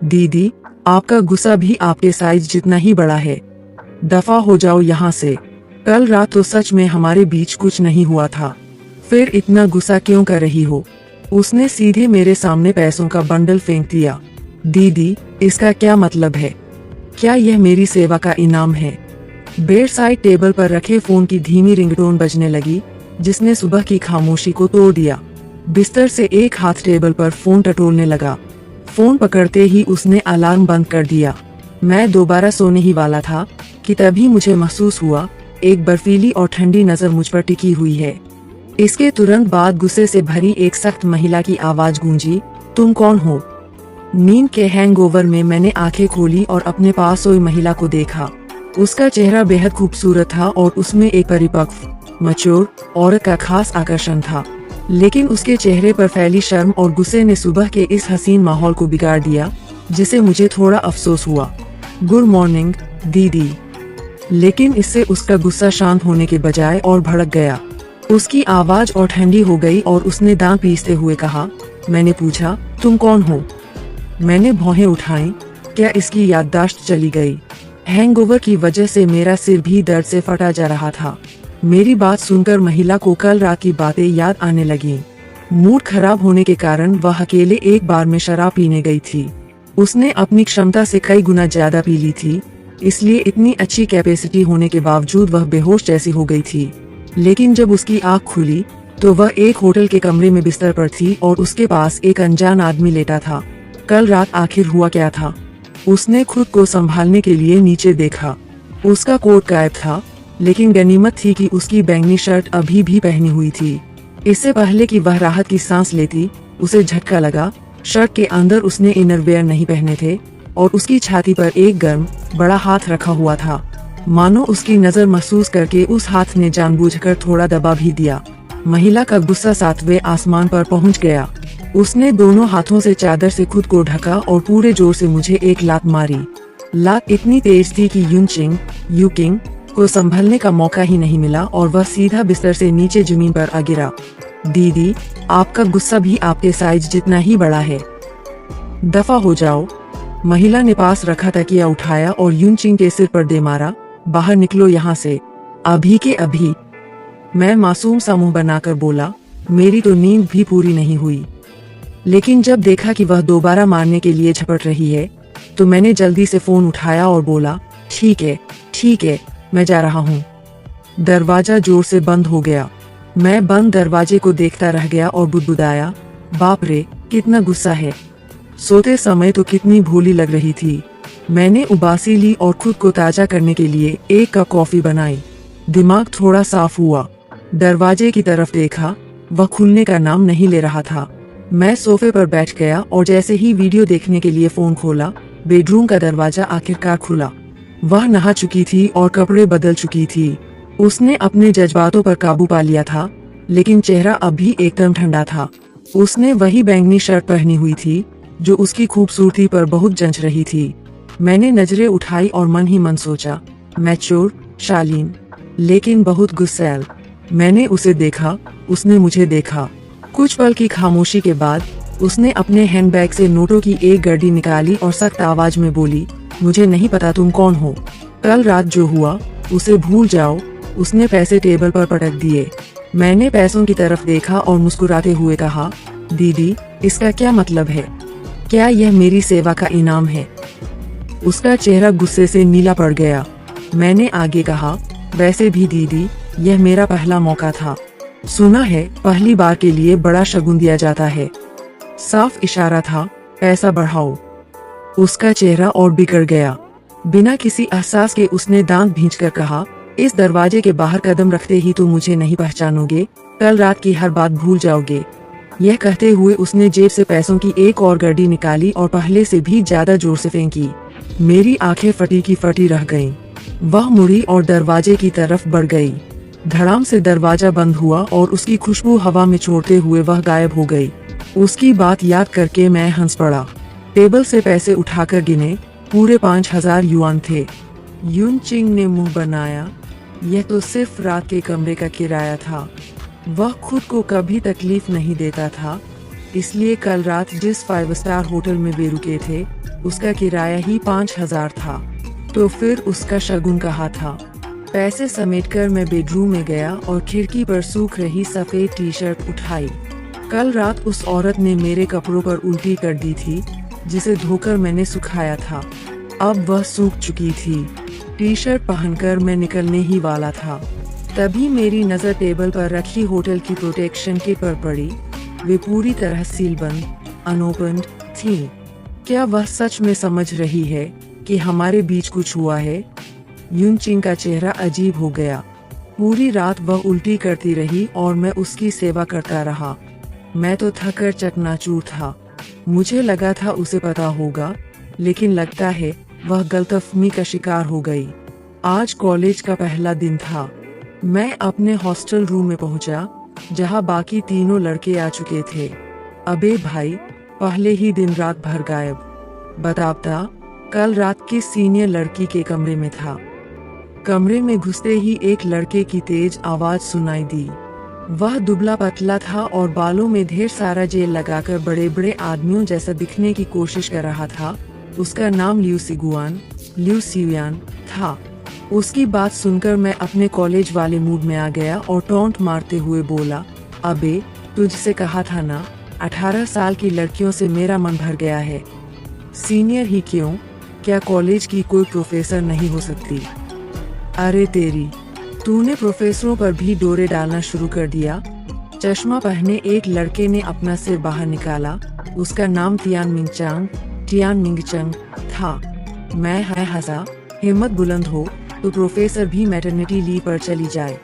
दीदी, आपका गुस्सा भी आपके साइज जितना ही बड़ा है। दफा हो जाओ यहाँ से। कल रात तो सच में हमारे बीच कुछ नहीं हुआ था, फिर इतना गुस्सा क्यों कर रही हो? उसने सीधे मेरे सामने पैसों का बंडल फेंक दिया। दीदी, इसका क्या मतलब है? क्या यह मेरी सेवा का इनाम है? बेड साइड टेबल पर रखे फोन की धीमी रिंगटोन बजने लगी, जिसने सुबह की खामोशी को तोड़ दिया। बिस्तर से एक हाथ टेबल पर फोन टटोलने लगा। फोन पकड़ते ही उसने अलार्म बंद कर दिया। मैं दोबारा सोने ही वाला था कि तभी मुझे महसूस हुआ एक बर्फीली और ठंडी नजर मुझ पर टिकी हुई है। इसके तुरंत बाद गुस्से से भरी एक सख्त महिला की आवाज गूंजी, तुम कौन हो? नींद के हैंगओवर में मैंने आंखें खोली और अपने पास सोई महिला को देखा। उसका चेहरा बेहद खूबसूरत था और उसमें एक परिपक्व, मैच्योर औरत का खास आकर्षण था। लेकिन उसके चेहरे पर फैली शर्म और गुस्से ने सुबह के इस हसीन माहौल को बिगाड़ दिया, जिसे मुझे थोड़ा अफसोस हुआ। गुड मॉर्निंग दीदी। लेकिन इससे उसका गुस्सा शांत होने के बजाय और भड़क गया। उसकी आवाज और ठंडी हो गई और उसने दांत पीसते हुए कहा, मैंने पूछा, तुम कौन हो? मैंने भौहें उठाई। क्या इसकी याददाश्त चली गई? हैंगओवर की वजह से मेरा सिर भी दर्द से फटा जा रहा था। मेरी बात सुनकर महिला को कल रात की बातें याद आने लगी। मूड खराब होने के कारण वह अकेले एक बार में शराब पीने गई थी। उसने अपनी क्षमता से कई गुना ज्यादा पी ली थी, इसलिए इतनी अच्छी कैपेसिटी होने के बावजूद वह बेहोश जैसी हो गई थी। लेकिन जब उसकी आँख खुली तो वह एक होटल के कमरे में बिस्तर पर थी और उसके पास एक अनजान आदमी लेटा था। कल रात आखिर हुआ क्या था? उसने खुद को संभालने के लिए नीचे देखा। उसका कोट गायब था, लेकिन गनीमत थी कि उसकी बैंगनी शर्ट अभी भी पहनी हुई थी। इससे पहले कि वह राहत की सांस लेती, उसे झटका लगा। शर्ट के अंदर उसने इनरवेयर नहीं पहने थे और उसकी छाती पर एक गर्म, बड़ा हाथ रखा हुआ था। मानो उसकी नजर महसूस करके उस हाथ ने जानबूझकर थोड़ा दबा भी दिया। महिला का गुस्सा सातवें आसमान पर पहुंच गया। उसने दोनों हाथों से चादर से खुद को ढका और पूरे जोर से मुझे एक लात मारी। लात इतनी तेज थी कि यूकिंग को संभलने का मौका ही नहीं मिला और वह सीधा बिस्तर से नीचे जमीन पर आ गिरा। दीदी, आपका गुस्सा भी आपके साइज जितना ही बड़ा है। दफा हो जाओ। महिला ने पास रखा तकिया उठाया और यूनचिंग के सिर पर दे मारा। बाहर निकलो यहाँ से, अभी के अभी। मैं मासूम सा मुंह बनाकर बोला, मेरी तो नींद भी पूरी नहीं हुई। लेकिन जब देखा कि वह दोबारा मारने के लिए झपट रही है, तो मैंने जल्दी से फोन उठाया और बोला, ठीक है, मैं जा रहा हूँ। दरवाजा जोर से बंद हो गया। मैं बंद दरवाजे को देखता रह गया और बुदबुदाया, बाप रे, कितना गुस्सा है। सोते समय तो कितनी भोली लग रही थी। मैंने उबासी ली और खुद को ताजा करने के लिए एक कप कॉफी बनाई। दिमाग थोड़ा साफ हुआ। दरवाजे की तरफ देखा, वह खुलने का नाम नहीं ले रहा था। मैं सोफे पर बैठ गया और जैसे ही वीडियो देखने के लिए फोन खोला, बेडरूम का दरवाजा आखिरकार खुला। वह नहा चुकी थी और कपड़े बदल चुकी थी। उसने अपने जज्बातों पर काबू पा लिया था, लेकिन चेहरा अभी एकदम ठंडा था। उसने वही बैंगनी शर्ट पहनी हुई थी जो उसकी खूबसूरती पर बहुत जंच रही थी। मैंने नजरें उठाई और मन ही मन सोचा, मैच्योर, शालीन, लेकिन बहुत गुस्सैल। मैंने उसे देखा, उसने मुझे देखा। कुछ पल की खामोशी के बाद उसने अपने हैंडबैग से नोटों की एक गड्डी निकाली और सख्त आवाज में बोली, मुझे नहीं पता तुम कौन हो। कल रात जो हुआ उसे भूल जाओ। उसने पैसे टेबल पर पटक दिए। मैंने पैसों की तरफ देखा और मुस्कुराते हुए कहा, दीदी, इसका क्या मतलब है? क्या यह मेरी सेवा का इनाम है? उसका चेहरा गुस्से से नीला पड़ गया। मैंने आगे कहा, वैसे भी दीदी, यह मेरा पहला मौका था। सुना है पहली बार के लिए बड़ा शगुन दिया जाता है। साफ इशारा था, पैसा बढ़ाओ। उसका चेहरा और बिगड़ गया। बिना किसी एहसास के उसने दांत भींचकर कहा, इस दरवाजे के बाहर कदम रखते ही तुम मुझे नहीं पहचानोगे। कल रात की हर बात भूल जाओगे। यह कहते हुए उसने जेब से पैसों की एक और गड्डी निकाली और पहले से भी ज्यादा जोर से फेंकी। मेरी आंखें फटी की फटी रह गईं। वह मुड़ी और दरवाजे की तरफ बढ़ गई। धड़ाम से दरवाजा बंद हुआ और उसकी खुशबू हवा में छोड़ते हुए वह गायब हो गई। उसकी बात याद करके मैं हंस पड़ा। टेबल से पैसे उठाकर गिने, पूरे 5000 युआन थे। यूनचिंग ने मुंह बनाया, यह तो सिर्फ रात के कमरे का किराया था। वह खुद को कभी तकलीफ नहीं देता था, इसलिए कल रात जिस 5 स्टार होटल में वे रुके थे उसका किराया ही 5,000 था। तो फिर उसका शगुन कहाँ था? पैसे समेटकर मैं बेडरूम में गया और खिड़की पर सूख रही सफेद टी शर्ट उठाई। कल रात उस औरत ने मेरे कपड़ों पर उल्टी कर दी थी जिसे धोकर मैंने सुखाया था। अब वह सूख चुकी थी। टी शर्ट पहनकर मैं निकलने ही वाला था, तभी मेरी नज़र टेबल पर रखी होटल की प्रोटेक्शन किट पर पड़ी। वे पूरी तरह सीलबंद, अनओपन्ड थी। क्या वह सच में समझ रही है कि हमारे बीच कुछ हुआ है? युनचिंग का चेहरा अजीब हो गया। पूरी रात वह उल्टी करती रही और मैं उसकी सेवा करता रहा। मैं तो थककर चकनाचूर था। मुझे लगा था उसे पता होगा, लेकिन लगता है वह गलतफहमी का शिकार हो गई। आज कॉलेज का पहला दिन था। मैं अपने हॉस्टल रूम में पहुंचा, जहां बाकी तीनों लड़के आ चुके थे। अबे भाई, पहले ही दिन रात भर गायब। बताता, कल रात की सीनियर लड़की के कमरे में था। कमरे में घुसते ही एक लड़के की तेज आवाज सुनाई दी। वह दुबला पतला था और बालों में ढेर सारा जेल लगाकर बड़े बड़े आदमियों जैसा दिखने की कोशिश कर रहा था। उसका नाम लिu सियुआन था। उसकी बात सुनकर मैं अपने कॉलेज वाले मूड में आ गया और टॉन्ट मारते हुए बोला, अबे तुझसे कहा था ना, 18 साल की लड़कियों से मेरा मन भर गया है। सीनियर ही क्यों, क्या कॉलेज की कोई प्रोफेसर नहीं हो सकती? अरे तेरी, तूने प्रोफेसरों पर भी डोरे डालना शुरू कर दिया। चश्मा पहने एक लड़के ने अपना सिर बाहर निकाला। उसका नाम टियान मिंगचंग था। मैं हंसा। हिम्मत बुलंद हो तो प्रोफेसर भी मैटरनिटी लीव पर चली जाए।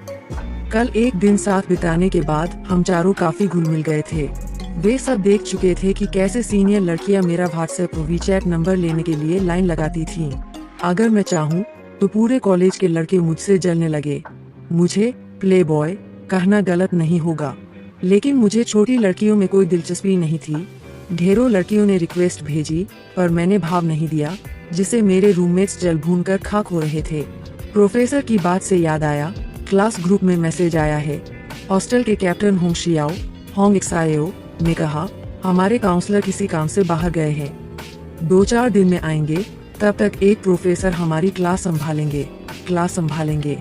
कल एक दिन साथ बिताने के बाद हम चारों काफी घुल मिल गए थे। वे सब देख चुके थे कि कैसे सीनियर लड़कियां मेरा व्हाट्सएप वीचैट नंबर लेने के लिए लाइन लगाती थीं। अगर मैं चाहूँ तो पूरे कॉलेज के लड़के मुझसे जलने लगे। मुझे प्लेबॉय कहना गलत नहीं होगा, लेकिन मुझे छोटी लड़कियों में कोई दिलचस्पी नहीं थी। ढेरों लड़कियों ने रिक्वेस्ट भेजी, पर मैंने भाव नहीं दिया, जिसे मेरे रूममेट्स जल भून कर खाक हो रहे थे। प्रोफेसर की बात से याद आया, क्लास ग्रुप में मैसेज आया है। हॉस्टल के कैप्टन होंग एक्सायो ने कहा, हमारे काउंसलर किसी काम से बाहर गए हैं। 2-4 दिन में आएंगे। तब तक एक प्रोफेसर हमारी क्लास संभालेंगे।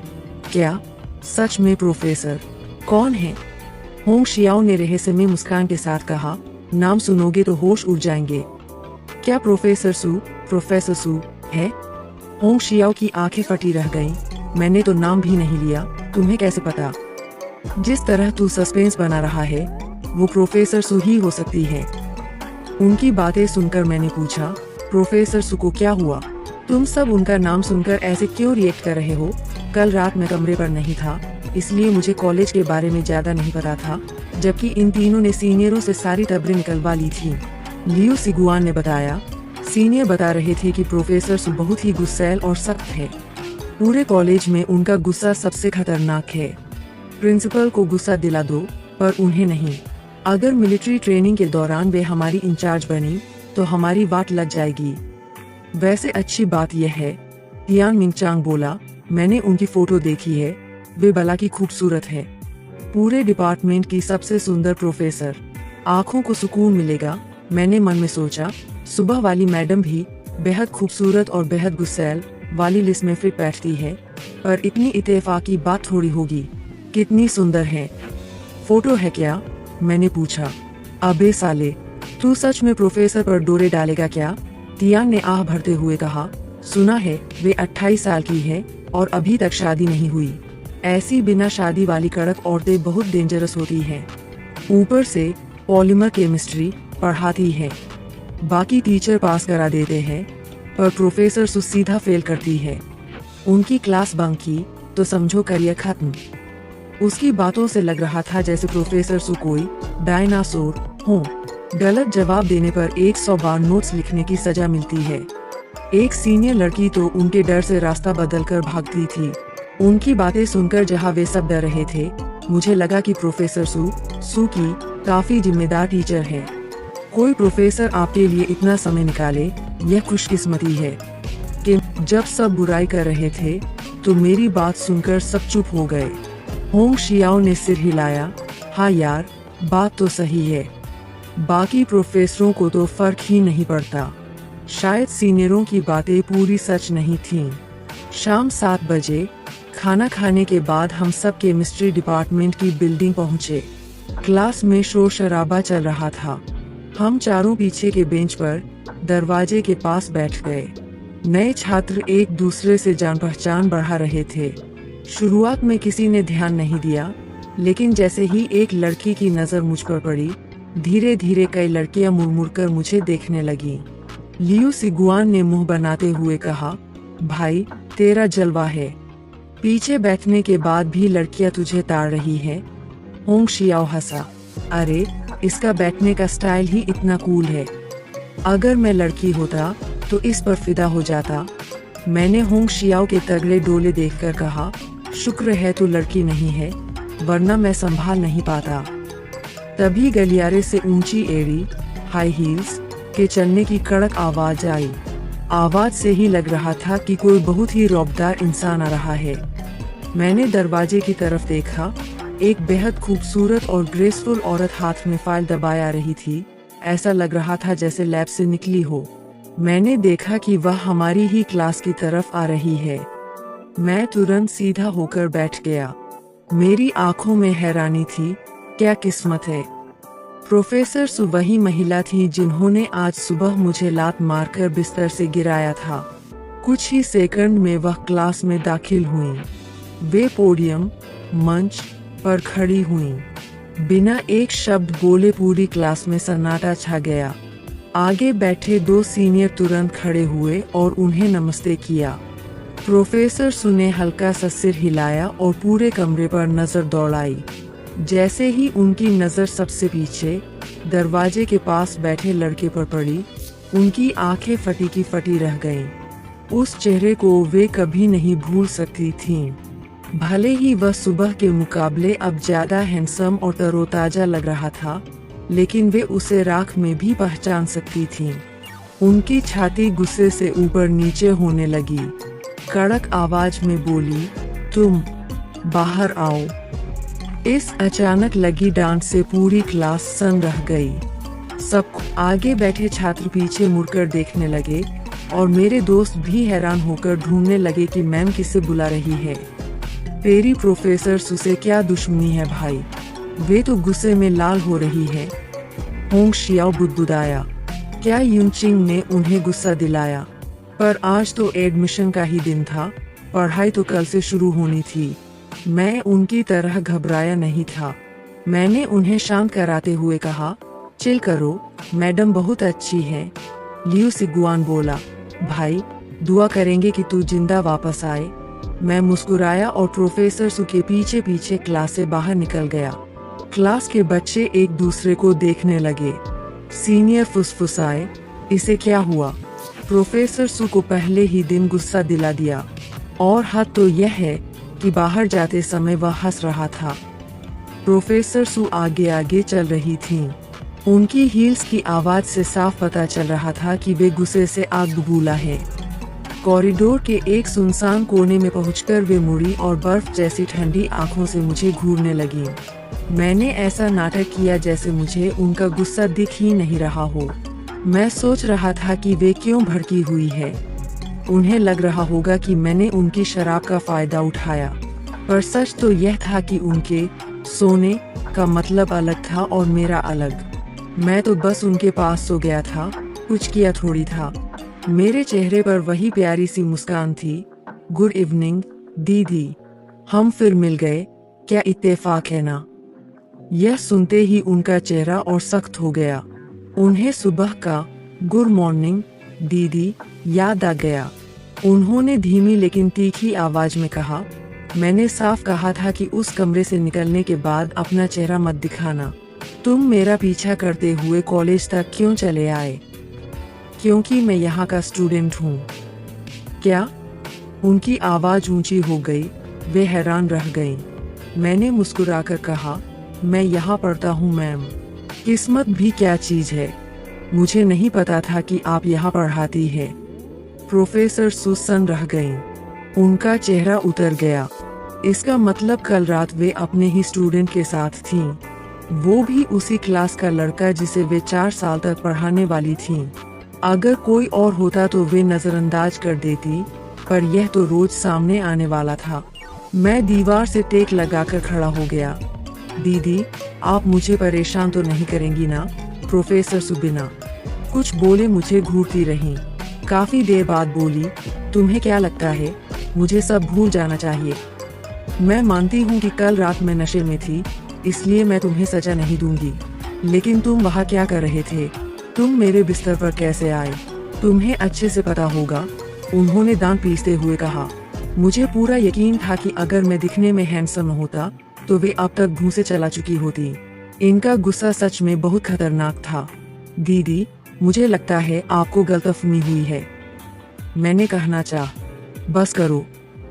क्या सच में प्रोफेसर? कौन है? होंग शियाओ ने रहस्यमय मुस्कान के साथ कहा, नाम सुनोगे तो होश उड़ जाएंगे। क्या प्रोफेसर सू है? होंग शियाओ की आंखें फटी रह गईं। मैंने तो नाम भी नहीं लिया, तुम्हें कैसे पता? जिस तरह तू सस्पेंस बना रहा है, वो प्रोफेसर सू ही हो सकती है। उनकी बातें सुनकर मैंने पूछा, प्रोफेसर सू को क्या हुआ? तुम सब उनका नाम सुनकर ऐसे क्यों रिएक्ट कर रहे हो? कल रात मैं कमरे पर नहीं था, इसलिए मुझे कॉलेज के बारे में ज्यादा नहीं पता था, जबकि इन तीनों ने सीनियरों से सारी खबरें निकलवा ली थी। लिu सिगुआन ने बताया, सीनियर बता रहे थे कि प्रोफेसर सू बहुत ही गुस्सैल और सख्त है। पूरे कॉलेज में उनका गुस्सा सबसे खतरनाक है। प्रिंसिपल को गुस्सा दिला दो, पर उन्हें नहीं। अगर मिलिट्री ट्रेनिंग के दौरान वे हमारी इंचार्ज बनी तो हमारी वाट लग जाएगी। वैसे अच्छी बात यह है, टियान मिंगचांग बोला, मैंने उनकी फोटो देखी है, वे भला की खूबसूरत है। पूरे डिपार्टमेंट की सबसे सुंदर प्रोफेसर। आँखों को सुकून मिलेगा। मैंने मन में सोचा, सुबह वाली मैडम भी बेहद खूबसूरत और बेहद गुस्सैल वाली लिस्ट में फिट बैठती है, पर इतनी इत्तेफाकी बात थोड़ी होगी। कितनी सुंदर है। फोटो है क्या? मैंने पूछा। अबे साले, तू सच में प्रोफेसर पर डोरे डालेगा क्या? टियान ने आह भरते हुए कहा, सुना है वे 28 साल की है और अभी तक शादी नहीं हुई। ऐसी बिना शादी वाली कड़क औरतें बहुत डेंजरस होती हैं। ऊपर से पॉलीमर केमिस्ट्री पढ़ाती है। बाकी टीचर पास करा देते हैं, पर प्रोफेसर सू सीधा फेल करती है। उनकी क्लास बंक की तो समझो करियर खत्म। उसकी बातों से लग रहा था जैसे प्रोफेसर सू कोई डायनासोर हो। गलत जवाब देने पर 100 बार नोट्स लिखने की सजा मिलती है। एक सीनियर लड़की तो उनके डर से रास्ता बदलकर भागती थी। उनकी बातें सुनकर जहाँ वे सब डर रहे थे, मुझे लगा कि प्रोफेसर सू की काफी जिम्मेदार टीचर है। कोई प्रोफेसर आपके लिए इतना समय निकाले, यह खुशकिस्मती है। कि जब सब बुराई कर रहे थे तो मेरी बात सुनकर सब चुप हो गए। होंग शियाओ ने सिर हिलाया, हाँ यार, बात तो सही है। बाकी प्रोफेसरों को तो फर्क ही नहीं पड़ता। शायद सीनियरों की बातें पूरी सच नहीं थीं। शाम 7 बजे खाना खाने के बाद हम सब केमिस्ट्री डिपार्टमेंट की बिल्डिंग पहुंचे। क्लास में शोर शराबा चल रहा था। हम चारों पीछे के बेंच पर दरवाजे के पास बैठ गए। नए छात्र एक दूसरे से जान पहचान बढ़ा रहे थे। शुरुआत में किसी ने ध्यान नहीं दिया, लेकिन जैसे ही एक लड़की की नज़र मुझ पर पड़ी, धीरे धीरे कई लड़कियां मुड़मुड़कर मुझे देखने लगीं। लियू सिगुआन ने मुंह बनाते हुए कहा, भाई तेरा जलवा है। पीछे बैठने के बाद भी लड़कियां तुझे ताड़ रही है। होंग शियाओ हंसा, अरे इसका बैठने का स्टाइल ही इतना कूल है। अगर मैं लड़की होता तो इस पर फिदा हो जाता। मैंने होंग शियाओ के तगड़े डोले देखकर कहा, शुक्र है तू लड़की नहीं है, वरना मैं संभाल नहीं पाता। तभी गलियारे से ऊंची एड़ी हाई हील्स के चलने की कड़क आवाज आई। आवाज से ही लग रहा था कि कोई बहुत ही रौबदार इंसान आ रहा है। मैंने दरवाजे की तरफ देखा। एक बेहद खूबसूरत और ग्रेसफुल औरत हाथ में फाइल दबाए आ रही थी। ऐसा लग रहा था जैसे लैब से निकली हो। मैंने देखा कि वह हमारी ही क्लास की तरफ आ रही है। मैं तुरंत सीधा होकर बैठ गया। मेरी आंखों में हैरानी थी। क्या किस्मत है। प्रोफेसर सु वही महिला थी जिन्होंने आज सुबह मुझे लात मारकर बिस्तर से गिराया था। कुछ ही सेकंड में वह क्लास में दाखिल हुईं। वे पोडियम मंच पर खड़ी हुईं। बिना एक शब्द बोले पूरी क्लास में सन्नाटा छा गया। आगे बैठे 2 सीनियर तुरंत खड़े हुए और उन्हें नमस्ते किया। प्रोफेसर सु ने हल्का सा सिर हिलाया और पूरे कमरे पर नजर दौड़ाई। जैसे ही उनकी नजर सबसे पीछे दरवाजे के पास बैठे लड़के पर पड़ी, उनकी आंखें फटी की फटी रह गईं। उस चेहरे को वे कभी नहीं भूल सकती थीं। भले ही वह सुबह के मुकाबले अब ज्यादा हैंडसम और तरोताजा लग रहा था, लेकिन वे उसे राख में भी पहचान सकती थीं। उनकी छाती गुस्से से ऊपर नीचे होने लगी। कड़क आवाज में बोली, तुम बाहर आओ। इस अचानक लगी डांट से पूरी क्लास सन्न रह गई। सब आगे बैठे छात्र पीछे मुड़कर देखने लगे और मेरे दोस्त भी हैरान होकर ढूंढने लगे कि मैम किसे बुला रही है। तेरी प्रोफेसर सु से क्या दुश्मनी है भाई, वे तो गुस्से में लाल हो रही है। होंग शियाओ बुदबुदाया। क्या यूनचिंग ने उन्हें गुस्सा दिलाया? पर आज तो एडमिशन का ही दिन था, पढ़ाई तो कल से शुरू होनी थी। मैं उनकी तरह घबराया नहीं था। मैंने उन्हें शांत कराते हुए कहा, चिल करो, मैडम बहुत अच्छी है। लियू सिगुआन बोला, भाई दुआ करेंगे कि तू जिंदा वापस आए। मैं मुस्कुराया और प्रोफेसर सु के पीछे पीछे क्लास से बाहर निकल गया। क्लास के बच्चे एक दूसरे को देखने लगे। सीनियर फुसफुसाए, इसे क्या हुआ? प्रोफेसर सु को पहले ही दिन गुस्सा दिला दिया, और हद तो यह है कि बाहर जाते समय वह हंस रहा था। प्रोफेसर सु आगे आगे चल रही थीं। उनकी हील्स की आवाज से साफ पता चल रहा था कि वे गुस्से से आग बबूला है। कॉरिडोर के एक सुनसान कोने में पहुंचकर वे मुड़ी और बर्फ जैसी ठंडी आंखों से मुझे घूरने लगी। मैंने ऐसा नाटक किया जैसे मुझे उनका गुस्सा दिख ही नहीं रहा हो। मैं सोच रहा था कि वे क्यों भड़की हुई है। उन्हें लग रहा होगा कि मैंने उनकी शराब का फायदा उठाया, पर सच तो यह था कि उनके सोने का मतलब अलग था और मेरा अलग। मैं तो बस उनके पास सो गया था, कुछ किया थोड़ी था। मेरे चेहरे पर वही प्यारी सी मुस्कान थी। गुड इवनिंग दीदी, हम फिर मिल गए, क्या इत्तेफाक है ना? यह सुनते ही उनका चेहरा और सख्त हो गया। उन्हें सुबह का गुड मॉर्निंग दीदी याद आ गया। उन्होंने धीमी लेकिन तीखी आवाज में कहा, मैंने साफ कहा था कि उस कमरे से निकलने के बाद अपना चेहरा मत दिखाना। तुम मेरा पीछा करते हुए कॉलेज तक क्यों चले आए? क्योंकि मैं यहाँ का स्टूडेंट हूँ। क्या? उनकी आवाज ऊंची हो गई। वे हैरान रह गईं। मैंने मुस्कुराकर कहा, मैं यहाँ पढ़ता हूँ मैम। किस्मत भी क्या चीज है, मुझे नहीं पता था कि आप यहाँ पढ़ाती है। प्रोफेसर सु सन्न रह गईं। उनका चेहरा उतर गया। इसका मतलब कल रात वे अपने ही स्टूडेंट के साथ थीं। वो भी उसी क्लास का लड़का जिसे वे 4 साल तक पढ़ाने वाली थीं। अगर कोई और होता तो वे नजरअंदाज कर देती, पर यह तो रोज सामने आने वाला था। मैं दीवार से टेक लगाकर खड़ा हो गया। दीदी, आप मुझे परेशान तो नहीं करेंगी ना? प्रोफेसर सुबिना कुछ बोले मुझे घूरती रहीं। काफी देर बाद बोली, तुम्हें क्या लगता है मुझे सब भूल जाना चाहिए? मैं मानती हूँ कि कल रात मैं नशे में थी, इसलिए मैं तुम्हें सजा नहीं दूंगी। लेकिन तुम वहाँ क्या कर रहे थे? तुम मेरे बिस्तर पर कैसे आए? तुम्हें अच्छे से पता होगा, उन्होंने दांत पीसते हुए कहा। मुझे पूरा यकीन था कि अगर मैं दिखने में हैंडसम होता तो वे अब तक भूसे चला चुकी होती। इनका गुस्सा सच में बहुत खतरनाक था। दीदी, मुझे लगता है आपको गलतफहमी हुई है। मैंने कहना चाहा। बस करो,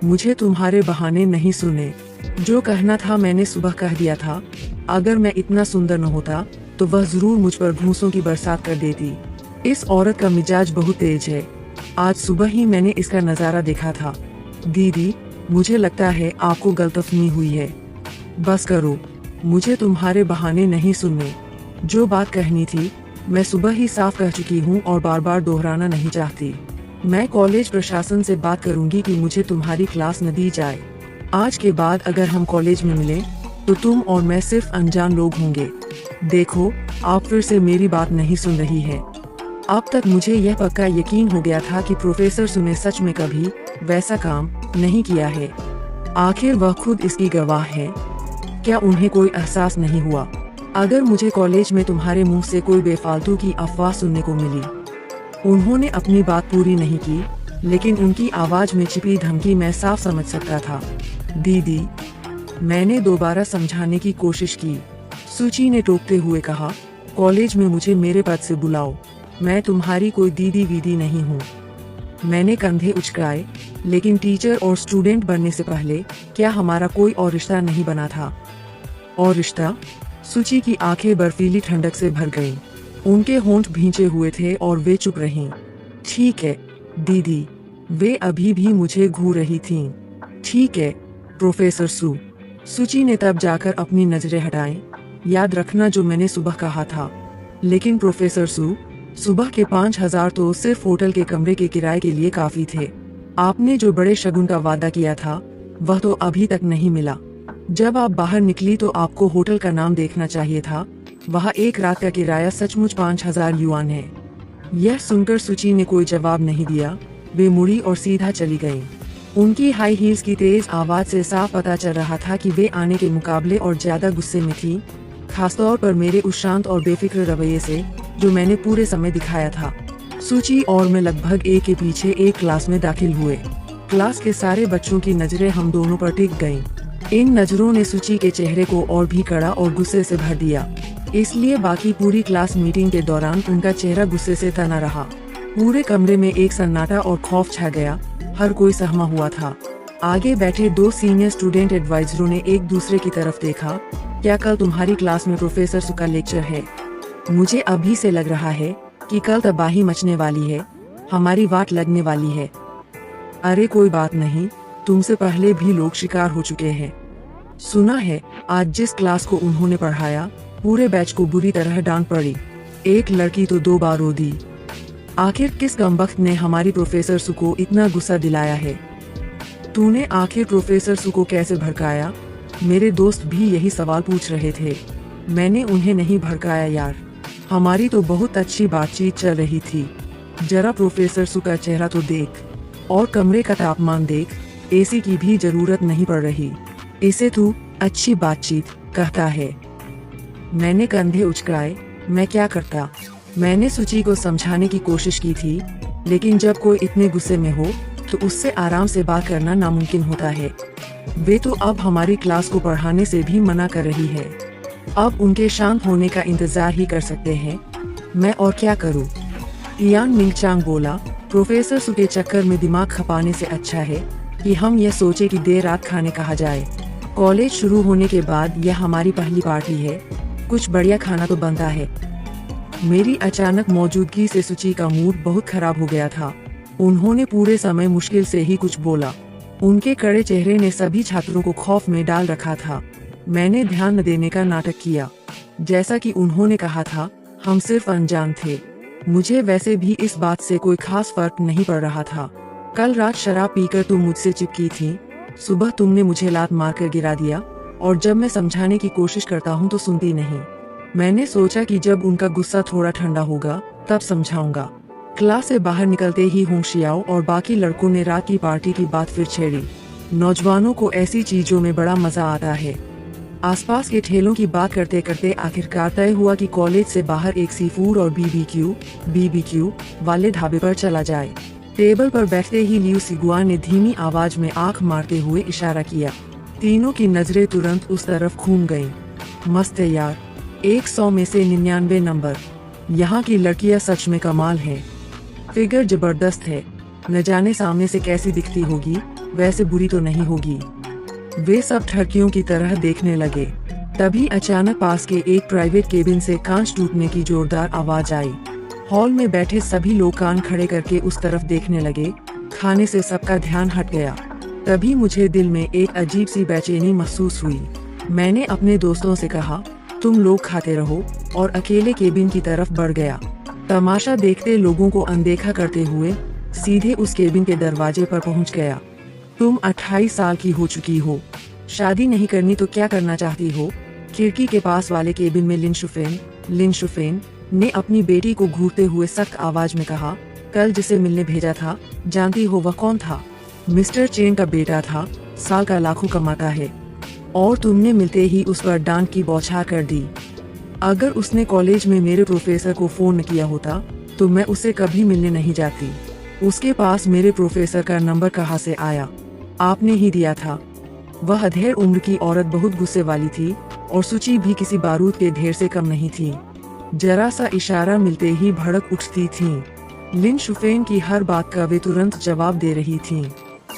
मुझे तुम्हारे बहाने नहीं सुने। जो कहना था मैंने सुबह कह दिया था। अगर मैं इतना सुंदर न होता तो वह जरूर मुझ पर भूसों की बरसात कर देती। इस औरत का मिजाज बहुत तेज है। आज सुबह ही मैंने इसका नजारा देखा था। दीदी, मुझे लगता है आपको गलतफहमी हुई है। बस करो, मुझे तुम्हारे बहाने नहीं सुनने। जो बात कहनी थी मैं सुबह ही साफ कह चुकी हूँ और बार बार दोहराना नहीं चाहती। मैं कॉलेज प्रशासन से बात करूंगी कि मुझे तुम्हारी क्लास न दी जाए। आज के बाद अगर हम कॉलेज में मिले तो तुम और मैं सिर्फ अनजान लोग होंगे। देखो, आप फिर से मेरी बात नहीं सुन रही है। अब तक मुझे यह पक्का यकीन हो गया था कि प्रोफेसर सु ने सच में कभी वैसा काम नहीं किया है। आखिर वह खुद इसकी गवाह है। क्या उन्हें कोई एहसास नहीं हुआ? अगर मुझे कॉलेज में तुम्हारे मुंह से कोई बेफालतू की अफवाह सुनने को मिली। उन्होंने अपनी बात पूरी नहीं की, लेकिन उनकी आवाज में छिपी धमकी मैं साफ समझ सकता था। दीदी, मैंने दोबारा समझाने की कोशिश की। सुची ने टोकते हुए कहा, कॉलेज में मुझे मेरे पद से बुलाओ। मैं तुम्हारी कोई दीदी वीदी नहीं हूँ। मैंने कंधे उचकाए, लेकिन टीचर और स्टूडेंट बनने से पहले क्या हमारा कोई और रिश्ता नहीं बना था? और रिश्ता? सुची की आंखें बर्फीली ठंडक से भर गईं। उनके होंठ भींचे हुए थे और वे चुप रहीं। ठीक है दीदी, वे अभी भी मुझे घूर रही थीं। ठीक है प्रोफेसर सु। सुची ने तब जाकर अपनी नजरें हटाईं। याद रखना जो मैंने सुबह कहा था। लेकिन प्रोफेसर सु, सुबह के 5,000 तो सिर्फ होटल के कमरे के किराए के लिए काफी थे। आपने जो बड़े शगुन का वादा किया था वह तो अभी तक नहीं मिला। जब आप बाहर निकली तो आपको होटल का नाम देखना चाहिए था। वहाँ एक रात का किराया सचमुच 5,000 युआन है। यह सुनकर सुची ने कोई जवाब नहीं दिया। वे मुड़ी और सीधा चली गईं। उनकी हाई हील्स की तेज आवाज से साफ पता चल रहा था कि वे आने के मुकाबले और ज्यादा गुस्से में थी, खासतौर पर मेरे उस शांत और बेफिक्र रवैये से जो मैंने पूरे समय दिखाया था। सुची और मैं लगभग एक के पीछे एक क्लास में दाखिल हुए। क्लास के सारे बच्चों की नजरें हम दोनों पर टिक गईं। इन नजरों ने सुची के चेहरे को और भी कड़ा और गुस्से से भर दिया। इसलिए बाकी पूरी क्लास मीटिंग के दौरान उनका चेहरा गुस्से से तना रहा। पूरे कमरे में एक सन्नाटा और खौफ छा गया। हर कोई सहमा हुआ था। आगे बैठे 2 सीनियर स्टूडेंट एडवाइजरों ने एक दूसरे की तरफ देखा। क्या कल तुम्हारी क्लास में प्रोफेसर सु का लेक्चर है? मुझे अभी से लग रहा है कि कल तबाही मचने वाली है। हमारी वाट लगने वाली है। अरे कोई बात नहीं, तुमसे पहले भी लोग शिकार हो चुके हैं। सुना है आज जिस क्लास को उन्होंने पढ़ाया पूरे बैच को बुरी तरह डांट पड़ी। एक लड़की तो 2 बार रो दी। आखिर किस कमबख्त ने हमारी प्रोफेसर सु को इतना गुस्सा दिलाया है? तूने आखिर प्रोफेसर सु को कैसे भड़काया? मेरे दोस्त भी यही सवाल पूछ रहे थे। मैंने उन्हें नहीं भड़काया यार। हमारी तो बहुत अच्छी बातचीत चल रही थी। जरा प्रोफेसर सु का चेहरा तो देख, और कमरे का तापमान देख। एसी की भी जरूरत नहीं पड़ रही। इसे तू अच्छी बातचीत कहता है? मैंने कंधे उचकाए। मैं क्या करता? मैंने सुची को समझाने की कोशिश की थी, लेकिन जब कोई इतने गुस्से में हो तो उससे आराम से बात करना नामुमकिन होता है। वे तो अब हमारी क्लास को पढ़ाने से भी मना कर रही है। अब उनके शांत होने का इंतजार ही कर सकते हैं। मैं और क्या करूं? इयान मिंगचांग बोला, प्रोफेसर सु के चक्कर में दिमाग खपाने से अच्छा है कि हम यह सोचे कि देर रात खाने कहाँ जाए। कॉलेज शुरू होने के बाद यह हमारी पहली पार्टी है। कुछ बढ़िया खाना तो बनता है। मेरी अचानक मौजूदगी से सुची का मूड बहुत खराब हो गया था। उन्होंने पूरे समय मुश्किल से ही कुछ बोला। उनके कड़े चेहरे ने सभी छात्रों को खौफ में डाल रखा था। मैंने ध्यान न देने का नाटक किया। जैसा कि उन्होंने कहा था, हम सिर्फ अनजान थे। मुझे वैसे भी इस बात से कोई खास फर्क नहीं पड़ रहा था। कल रात शराब पीकर तुम मुझसे चिपकी थी, सुबह तुमने मुझे लात मारकर गिरा दिया, और जब मैं समझाने की कोशिश करता हूँ तो सुनती नहीं। मैंने सोचा कि जब उनका गुस्सा थोड़ा ठंडा होगा तब समझाऊंगा। क्लास से बाहर निकलते ही होंग शियाओ और बाकी लड़कों ने रात की पार्टी की बात फिर छेड़ी। नौजवानों को ऐसी चीजों में बड़ा मजा आता है। आसपास के ठेलों की बात करते करते आखिरकार तय हुआ कि कॉलेज से बाहर एक सी फूड और बीबीक्यू वाले ढाबे पर चला जाए। टेबल पर बैठते ही लियू सिगुआ ने धीमी आवाज में आंख मारते हुए इशारा किया। तीनों की नजरें तुरंत उस तरफ घूम गईं। मस्त है यार, 100 में से 99 नंबर। यहाँ की लड़कियाँ सच में कमाल है। फिगर जबरदस्त है, न जाने सामने से कैसी दिखती होगी, वैसे बुरी तो नहीं होगी। वे सब ठरकियों की तरह देखने लगे। तभी अचानक पास के एक प्राइवेट केबिन से कांच टूटने की जोरदार आवाज आई। हॉल में बैठे सभी लोग कान खड़े करके उस तरफ देखने लगे। खाने से सबका ध्यान हट गया। तभी मुझे दिल में एक अजीब सी बेचैनी महसूस हुई। मैंने अपने दोस्तों से कहा, तुम लोग खाते रहो, और अकेले केबिन की तरफ बढ़ गया। तमाशा देखते लोगों को अनदेखा करते हुए सीधे उस केबिन के दरवाजे पर पहुंच गया। तुम 28 साल की हो चुकी हो, शादी नहीं करनी तो क्या करना चाहती हो? खिड़की के पास वाले केबिन में लिन शुफेन ने अपनी बेटी को घूरते हुए सख्त आवाज में कहा, कल जिसे मिलने भेजा था, जानती हो वह कौन था? मिस्टर चेन का बेटा था, साल का लाखों कमाता है, और तुमने मिलते ही उस पर डांट की बौछार कर दी। अगर उसने कॉलेज में मेरे प्रोफेसर को फोन न किया होता तो मैं उसे कभी मिलने नहीं जाती। उसके पास मेरे प्रोफेसर का नंबर कहाँ से आया? आपने ही दिया था। वह अधेड़ उम्र की औरत बहुत गुस्से वाली थी, और सुची भी किसी बारूद के ढेर से कम नहीं थी। जरा सा इशारा मिलते ही भड़क उठती थीं। लिन शुफेन की हर बात का वे तुरंत जवाब दे रही थीं।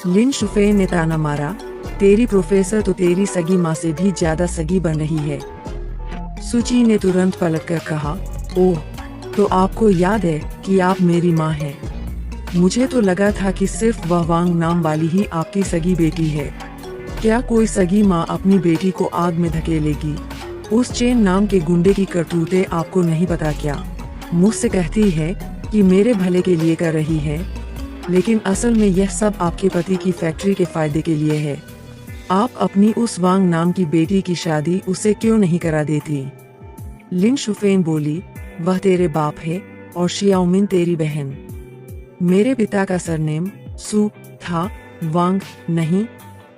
लिन शुफेन ने ताना मारा, तेरी प्रोफेसर तो तेरी सगी माँ से भी ज्यादा सगी बन रही है। सुची ने तुरंत पलटकर कहा, ओह, तो आपको याद है कि आप मेरी माँ हैं? मुझे तो लगा था कि सिर्फ वह वांग नाम वाली ही आपकी सगी बेटी है। क्या कोई सगी माँ अपनी बेटी को आग में धकेलेगी? उस चेन नाम के गुंडे की करतूतें आपको नहीं पता क्या? मुझसे कहती है कि मेरे भले के लिए कर रही है, लेकिन असल में यह सब आपके पति की फैक्ट्री के फायदे के लिए है। आप अपनी उस वांग नाम की बेटी की शादी उससे क्यों नहीं करा देती? लिन शुफेन बोली, वह तेरे बाप है और शियाओमिन तेरी बहन। मेरे पिता का सरनेम सु था, वांग नहीं।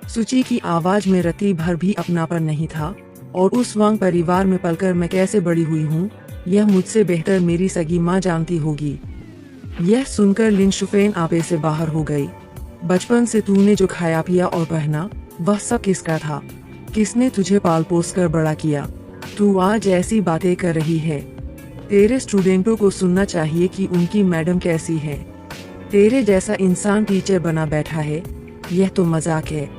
सुची की आवाज में रत्ती भर भी अपनापन नहीं था, और उस वांग परिवार में पलकर मैं कैसे बड़ी हुई हूँ, यह मुझसे बेहतर मेरी सगी माँ जानती होगी। यह सुनकर लिन शुफेन आपे से बाहर हो गई। बचपन से तूने जो खाया पिया और पहना, वह सब किसका था? किसने तुझे पाल पोस कर बड़ा किया? तू आज ऐसी बातें कर रही है। तेरे स्टूडेंटों को सुनना चाहिए कि उनकी मैडम कैसी है। तेरे जैसा इंसान टीचर बना बैठा है, यह तो मजाक है।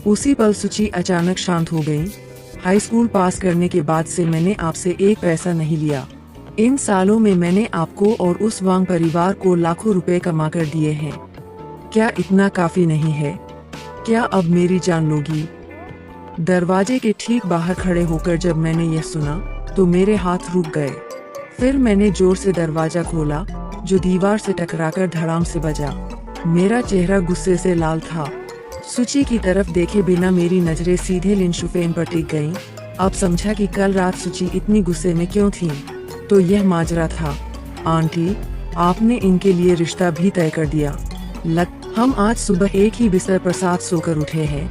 उसी पल सुची अचानक शांत हो गई। हाई स्कूल पास करने के बाद से मैंने आपसे एक पैसा नहीं लिया। इन सालों में मैंने आपको और उस वांग परिवार को लाखों रुपए कमा कर दिए हैं। क्या इतना काफी नहीं है? क्या अब मेरी जान लोगी? दरवाजे के ठीक बाहर खड़े होकर जब मैंने यह सुना तो मेरे हाथ रुक गए। फिर मैंने जोर से दरवाजा खोला, जो दीवार से टकराकर धड़ाम से बजा। मेरा चेहरा गुस्से से लाल था। सुची की तरफ देखे बिना मेरी नजरें सीधे लिन शुफेन पर टिक गईं। अब समझा कि कल रात सुची इतनी गुस्से में क्यों थी। तो यह माजरा था। आंटी, आपने इनके लिए रिश्ता भी तय कर दिया। हम आज सुबह एक ही बिस्तर पर साथ सोकर उठे हैं।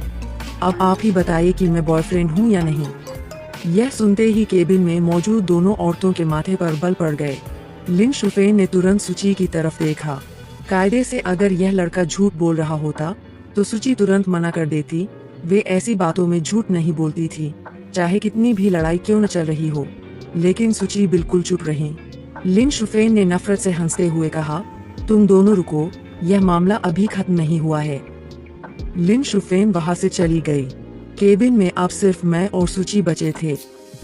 अब आप ही बताइए कि मैं बॉयफ्रेंड हूँ या नहीं? यह सुनते ही केबिन में मौजूद दोनों औरतों के माथे पर बल पड़ गए। लिन शुफेन ने तुरंत सुची की तरफ देखा। कायदे से अगर यह लड़का झूठ बोल रहा होता तो सुची तुरंत मना कर देती। वे ऐसी बातों में झूठ नहीं बोलती थी, चाहे कितनी भी लड़ाई क्यों न चल रही हो। लेकिन सुची बिल्कुल चुप रही। लिन शुफेन ने नफरत से हंसते हुए कहा, तुम दोनों रुको, यह मामला अभी खत्म नहीं हुआ है। लिन शुफेन वहाँ से चली गई। केबिन में अब सिर्फ मैं और सुची बचे थे।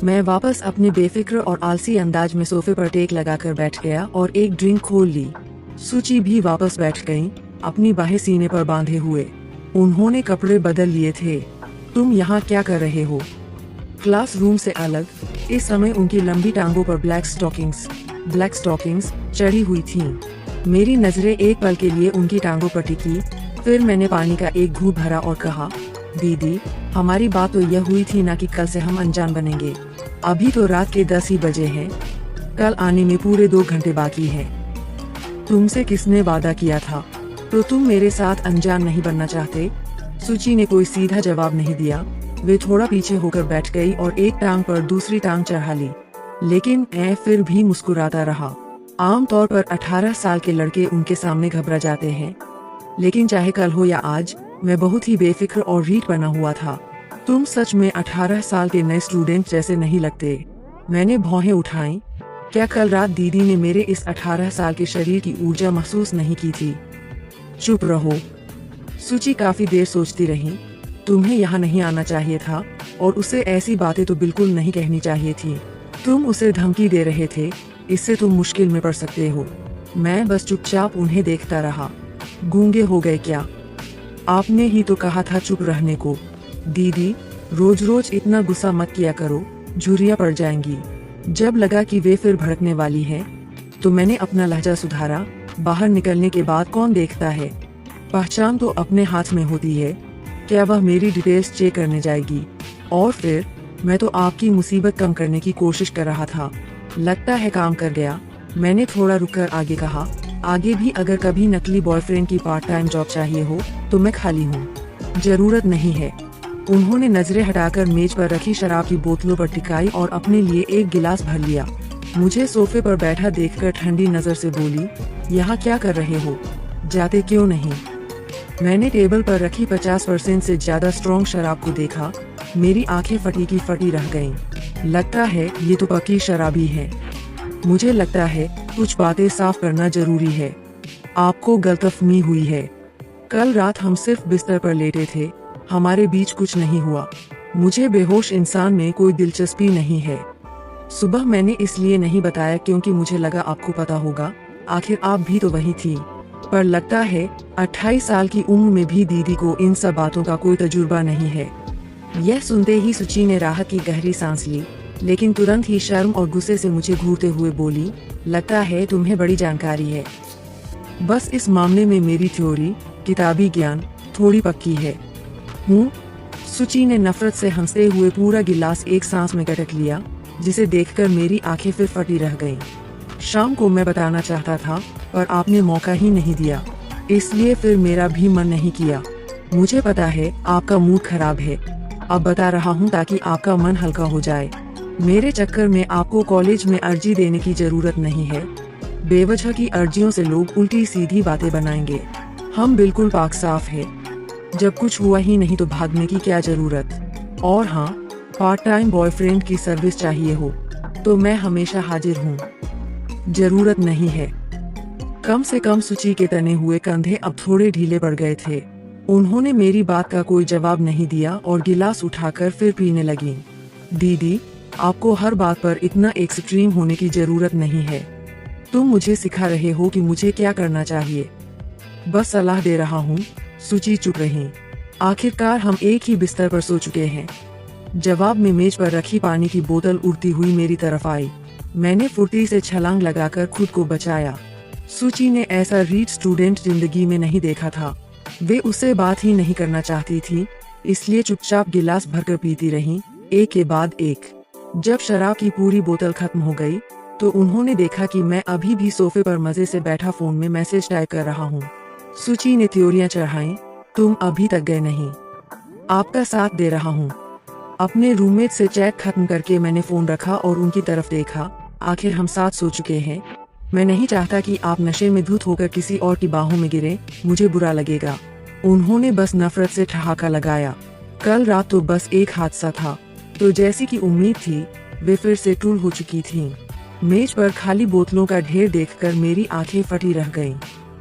मैं वापस अपने बेफिक्र और आलसी अंदाज में सोफे पर टेक लगाकर बैठ गया और एक ड्रिंक खोल ली। सुची भी वापस बैठ गईं, अपनी बाहें सीने पर बांधे हुए। उन्होंने कपड़े बदल लिए थे। तुम यहाँ क्या कर रहे हो? क्लासरूम से अलग इस समय उनकी लंबी टांगों पर ब्लैक स्टॉकिंग्स चढ़ी हुई थीं। मेरी नजरें एक पल के लिए उनकी टांगों पर टिकी। फिर मैंने पानी का एक घूंट भरा और कहा, दीदी, हमारी बात तो यह हुई थी ना कि कल से हम अनजान बनेंगे। अभी तो रात के 10 ही बजे हैं। कल आने में पूरे 2 घंटे बाकी है। तुमसे किसने वादा किया था? तो तुम मेरे साथ अनजान नहीं बनना चाहते? सुची ने कोई सीधा जवाब नहीं दिया। वे थोड़ा पीछे होकर बैठ गई और एक टांग पर दूसरी टांग चढ़ा ली, लेकिन मैं फिर भी मुस्कुराता रहा। आमतौर पर 18 साल के लड़के उनके सामने घबरा जाते हैं, लेकिन चाहे कल हो या आज, मैं बहुत ही बेफिक्र और रीठ बना हुआ था। तुम सच में 18 साल के नए स्टूडेंट जैसे नहीं लगते। मैंने भौहें उठाई। क्या कल रात दीदी ने मेरे इस 18 साल के शरीर की ऊर्जा महसूस नहीं की थी? चुप रहो। सुची काफी देर सोचती रही। तुम्हें यहाँ नहीं आना चाहिए था और उसे ऐसी बातें तो बिल्कुल नहीं कहनी चाहिए थी। तुम उसे धमकी दे रहे थे, इससे तुम मुश्किल में पड़ सकते हो। मैं बस चुपचाप उन्हें देखता रहा। गूंगे हो गए क्या? आपने ही तो कहा था चुप रहने को। दीदी, रोज रोज इतना गुस्सा मत किया करो, झुर्रियां पड़ जाएंगी। जब लगा कि वे फिर भड़कने वाली है, तो मैंने अपना लहजा सुधारा। बाहर निकलने के बाद कौन देखता है? पहचान तो अपने हाथ में होती है। क्या वह मेरी डिटेल्स चेक करने जाएगी? और फिर मैं तो आपकी मुसीबत कम करने की कोशिश कर रहा था। लगता है काम कर गया। मैंने थोड़ा रुककर आगे कहा, आगे भी अगर कभी नकली बॉयफ्रेंड की पार्ट टाइम जॉब चाहिए हो तो मैं खाली हूँ। जरूरत नहीं है। उन्होंने नजरें हटाकर मेज पर रखी शराब की बोतलों पर टिकाई और अपने लिए एक गिलास भर लिया। मुझे सोफे पर बैठा देखकर ठंडी नजर से बोली, यहाँ क्या कर रहे हो? जाते क्यों नहीं? मैंने टेबल पर रखी 50% से ज्यादा स्ट्रॉन्ग शराब को देखा। मेरी आंखें फटी की फटी रह गईं। लगता है ये तो पक्की शराबी है। मुझे लगता है कुछ बातें साफ करना जरूरी है। आपको गलतफहमी हुई है। कल रात हम सिर्फ बिस्तर पर लेटे थे, हमारे बीच कुछ नहीं हुआ। मुझे बेहोश इंसान में कोई दिलचस्पी नहीं है। सुबह मैंने इसलिए नहीं बताया क्योंकि मुझे लगा आपको पता होगा, आखिर आप भी तो वही थी। पर लगता है 28 साल की उम्र में भी दीदी को इन सब बातों का कोई तजुर्बा नहीं है। यह सुनते ही सुची ने राहत की गहरी सांस ली, लेकिन तुरंत ही शर्म और गुस्से से मुझे घूरते हुए बोली, लगता है तुम्हें बड़ी जानकारी है। बस इस मामले में मेरी थ्योरी, किताबी ज्ञान थोड़ी पक्की है। सुची ने नफरत से हंसते हुए पूरा गिलास एक सांस में गटक लिया, जिसे देखकर मेरी आंखें फिर फटी रह गईं। शाम को मैं बताना चाहता था, पर आपने मौका ही नहीं दिया, इसलिए फिर मेरा भी मन नहीं किया। मुझे पता है आपका मूड खराब है, अब बता रहा हूँ ताकि आपका मन हल्का हो जाए। मेरे चक्कर में आपको कॉलेज में अर्जी देने की जरूरत नहीं है। बेवजह की अर्जियों से लोग उल्टी सीधी बातें बनाएंगे। हम बिल्कुल पाक साफ है। जब कुछ हुआ ही नहीं तो भागने की क्या जरूरत? और हाँ, पार्ट टाइम बॉयफ्रेंड की सर्विस चाहिए हो तो मैं हमेशा हाजिर हूँ। जरूरत नहीं है। कम से कम सुची के तने हुए कंधे अब थोड़े ढीले पड़ गए थे। उन्होंने मेरी बात का कोई जवाब नहीं दिया और गिलास उठाकर फिर पीने लगी। दीदी, आपको हर बात पर इतना एक्सट्रीम होने की जरूरत नहीं है। तुम मुझे सिखा रहे हो कि मुझे क्या करना चाहिए। बस सलाह दे रहा हूँ। सुची चुप रही। आखिरकार हम एक ही बिस्तर पर सो चुके हैं। जवाब में मेज पर रखी पानी की बोतल उड़ती हुई मेरी तरफ आई। मैंने फुर्ती से छलांग लगाकर खुद को बचाया। सुची ने ऐसा रीड स्टूडेंट जिंदगी में नहीं देखा था। वे उससे बात ही नहीं करना चाहती थी, इसलिए चुपचाप गिलास भरकर पीती रहीं, एक के बाद एक। जब शराब की पूरी बोतल खत्म हो गई, तो उन्होंने देखा कि मैं अभी भी सोफे पर मजे से बैठा फोन में मैसेज टाइप कर रहा हूँ। सुची ने त्योरियां चढ़ाई, तुम अभी तक गए नहीं। आपका साथ दे रहा हूँ। अपने रूममेट से चैट खत्म करके मैंने फोन रखा और उनकी तरफ देखा। आखिर हम साथ सो चुके हैं। मैं नहीं चाहता कि आप नशे में धुत होकर किसी और की बाहों में गिरे, मुझे बुरा लगेगा। उन्होंने बस नफरत से ठहाका लगाया। कल रात तो बस एक हादसा था, तो जैसी की उम्मीद थी वे फिर से टूल हो चुकी थीं। मेज पर खाली बोतलों का ढेर देखकर मेरी आंखें फटी रह गईं।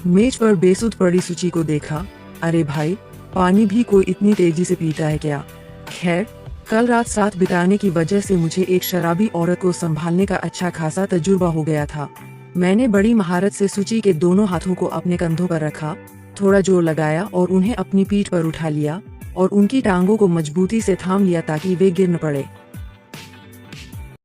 मेज पर बेसुध पड़ी सुची को देखा। अरे भाई, पानी भी कोई इतनी तेजी से पीता है क्या? खैर, कल रात साथ बिताने की वजह से मुझे एक शराबी औरत को संभालने का अच्छा खासा तजुर्बा हो गया था। मैंने बड़ी महारत से सुची के दोनों हाथों को अपने कंधों पर रखा, थोड़ा जोर लगाया और उन्हें अपनी पीठ पर उठा लिया और उनकी टांगों को मजबूती से थाम लिया ताकि वे गिर न पड़े।